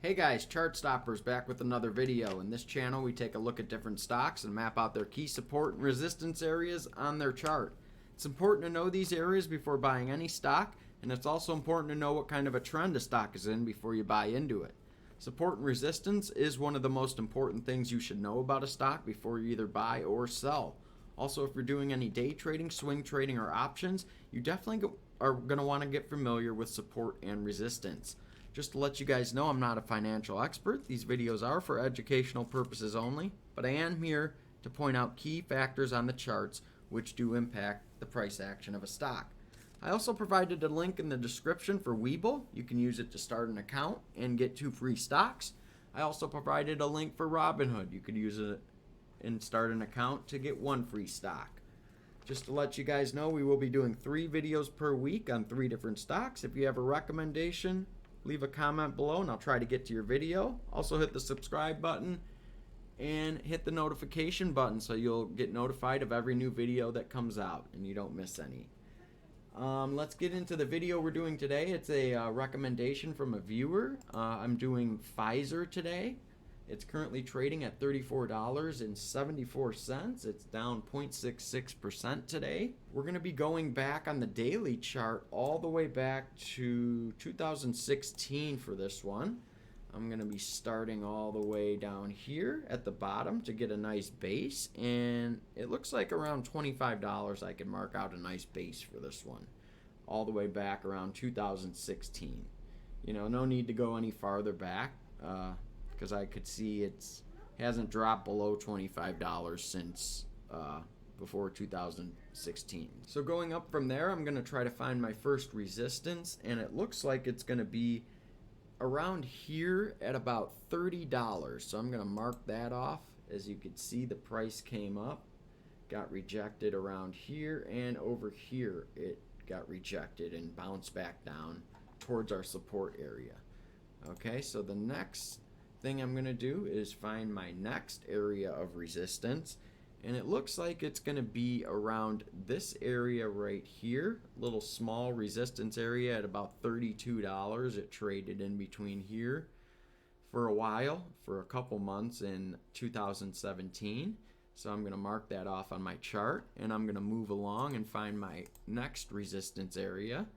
Hey guys, Chart Stoppers back with another video. In this channel we take a look at different stocks and map out their key support and resistance areas on their chart. It's important to know these areas before buying any stock, and it's also important to know what kind of a trend a stock is in before you buy into it. Support and resistance is one of the most important things you should know about a stock before you either buy or sell. Also, if you're doing any day trading, swing trading, or options, you definitely are going to want to get familiar with support and resistance. Just to let you guys know, I'm not a financial expert. These videos are for educational purposes only, but I am here to point out key factors on the charts which do impact the price action of a stock. I also provided a link in the description for Webull. You can use it to start an account and get 2 free stocks. I also provided a link for Robinhood. You could use it and start an account to get 1 free stock. Just to let you guys know, we will be doing 3 videos per week on 3 different stocks. If you have a recommendation, leave a comment below and I'll try to get to your video. Also hit the subscribe button and hit the notification button so you'll get notified of every new video that comes out and you don't miss any. Let's get into the video we're doing today. It's a recommendation from a viewer. I'm doing Pfizer today. It's currently trading at $34.74. It's down 0.66% today. We're going to be going back on the daily chart all the way back to 2016 for this one. I'm going to be starting all the way down here at the bottom to get a nice base, and it looks like around $25 I can mark out a nice base for this one all the way back around 2016. You know, no need to go any farther back because I could see it hasn't dropped below $25 since before 2016. So going up from there, I'm going to try to find my first resistance, and it looks like it's going to be around here at about $30. So I'm going to mark that off. As you can see, the price came up, got rejected around here, and over here it got rejected and bounced back down towards our support area. Okay, so the next thing I'm going to do is find my next area of resistance, and it looks like it's going to be around this area right here, little small resistance area at about $32. It traded in between here for a while, for a couple months in 2017. So I'm going to mark that off on my chart, and I'm going to move along and find my next resistance area,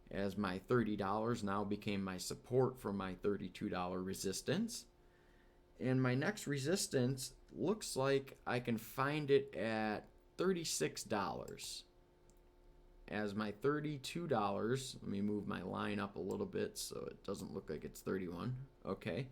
as my $30 now became my support for my $32 resistance. And my next resistance looks like I can find it at $36 as my $32. Let me move my line up a little bit so it doesn't look like it's 31. Okay,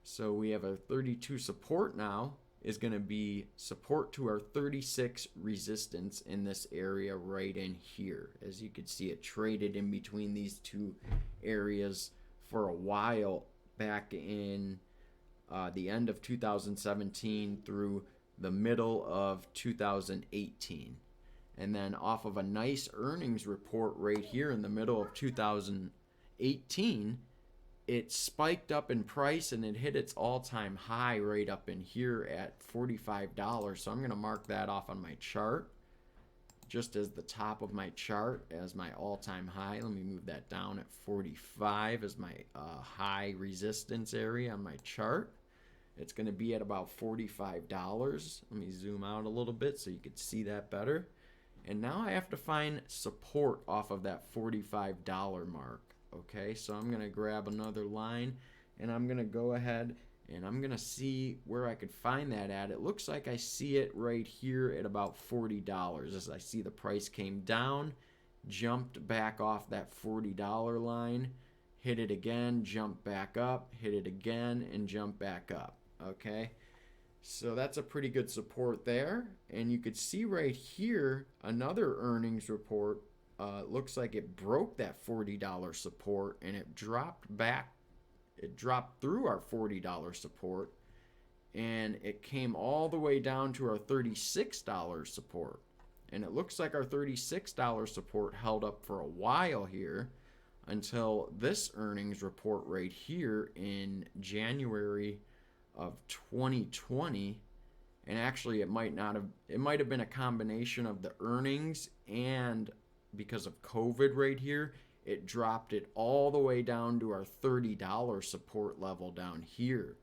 so we have a 32 support now is going to be support to our 36 resistance in this area right in here. As you can see, it traded in between these 2 areas for a while back in the end of 2017 through the middle of 2018. And then off of a nice earnings report right here in the middle of 2018, it spiked up in price and it hit its all-time high right up in here at $45. So I'm going to mark that off on my chart just as the top of my chart as my all-time high. Let me move that down at 45 as my high resistance area on my chart. It's going to be at about $45. Let me zoom out a little bit so you can see that better. And now I have to find support off of that $45 mark. Okay, so I'm going to grab another line, and I'm going to go ahead and I'm going to see where I could find that at. It looks like I see it right here at about $40. As I see the price came down, jumped back off that $40 line, hit it again, jumped back up, hit it again, and jumped back up. Okay, so that's a pretty good support there. And you could see right here another earnings report. Looks like it broke that $40 support and it dropped back. It dropped through our $40 support and it came all the way down to our $36 support. And it looks like our $36 support held up for a while here until this earnings report right here in January of 2020. And actually it might have been a combination of the earnings and because of COVID right here, it dropped it all the way down to our $30 support level down here.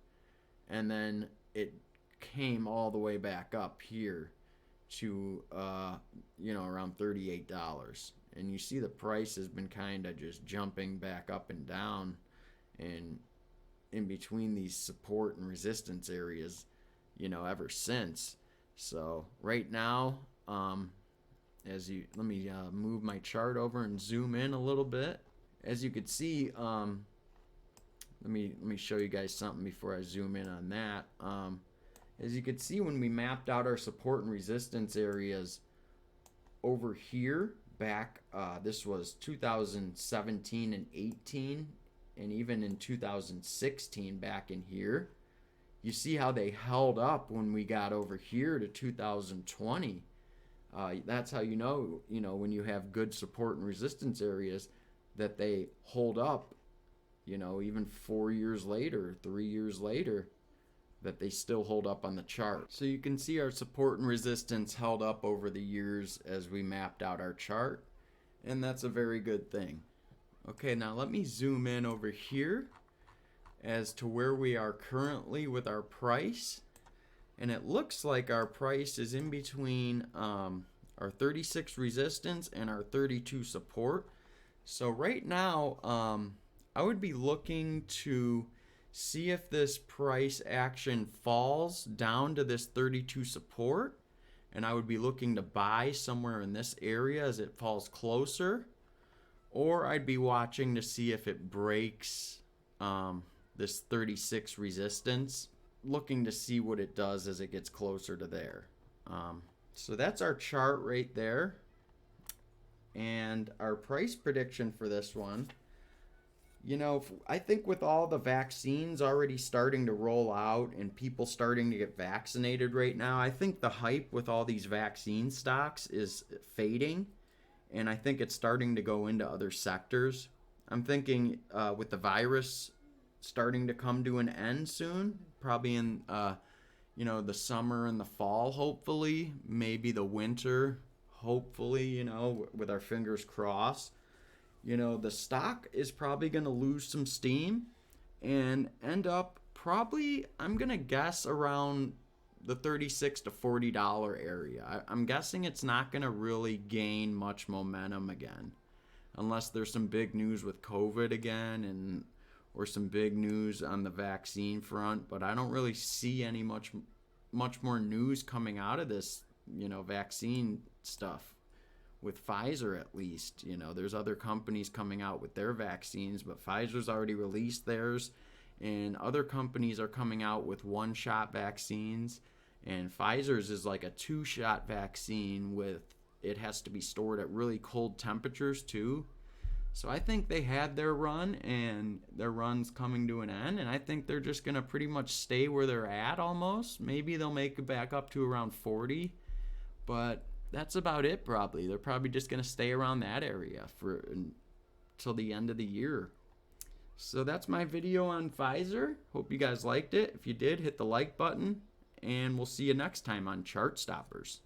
And then it came all the way back up here to, around $38. And you see the price has been kind of just jumping back up and down and in between these support and resistance areas, ever since. So right now, let me move my chart over and zoom in a little bit. As you could see, let me show you guys something before I zoom in on that. As you could see, when we mapped out our support and resistance areas over here back, this was 2017 and 18, and even in 2016 back in here, you see how they held up when we got over here to 2020. That's how you know when you have good support and resistance areas, that they hold up, even 4 years later, 3 years later, that they still hold up on the chart. So you can see our support and resistance held up over the years as we mapped out our chart, and that's a very good thing. Okay, now let me zoom in over here as to where we are currently with our price. And it looks like our price is in between our 36 resistance and our 32 support. So right now, I would be looking to see if this price action falls down to this 32 support. And I would be looking to buy somewhere in this area as it falls closer. Or I'd be watching to see if it breaks this 36 resistance, looking to see what it does as it gets closer to there. So that's our chart right there. And our price prediction for this one, I think with all the vaccines already starting to roll out and people starting to get vaccinated right now, I think the hype with all these vaccine stocks is fading. And I think it's starting to go into other sectors. I'm thinking with the virus starting to come to an end soon, probably in the summer and the fall, hopefully, maybe the winter, hopefully, with our fingers crossed. The stock is probably going to lose some steam and end up probably, I'm going to guess, around the $36 to $40 area. I'm guessing it's not going to really gain much momentum again unless there's some big news with COVID again or some big news on the vaccine front, but I don't really see any much more news coming out of this, vaccine stuff with Pfizer at least. There's other companies coming out with their vaccines, but Pfizer's already released theirs, and other companies are coming out with one-shot vaccines, and Pfizer's is like a 2-shot vaccine it has to be stored at really cold temperatures too. So I think they had their run, and their run's coming to an end, and I think they're just going to pretty much stay where they're at almost. Maybe they'll make it back up to around 40, but that's about it probably. They're probably just going to stay around that area until the end of the year. So that's my video on Pfizer. Hope you guys liked it. If you did, hit the like button, and we'll see you next time on Chart Stoppers.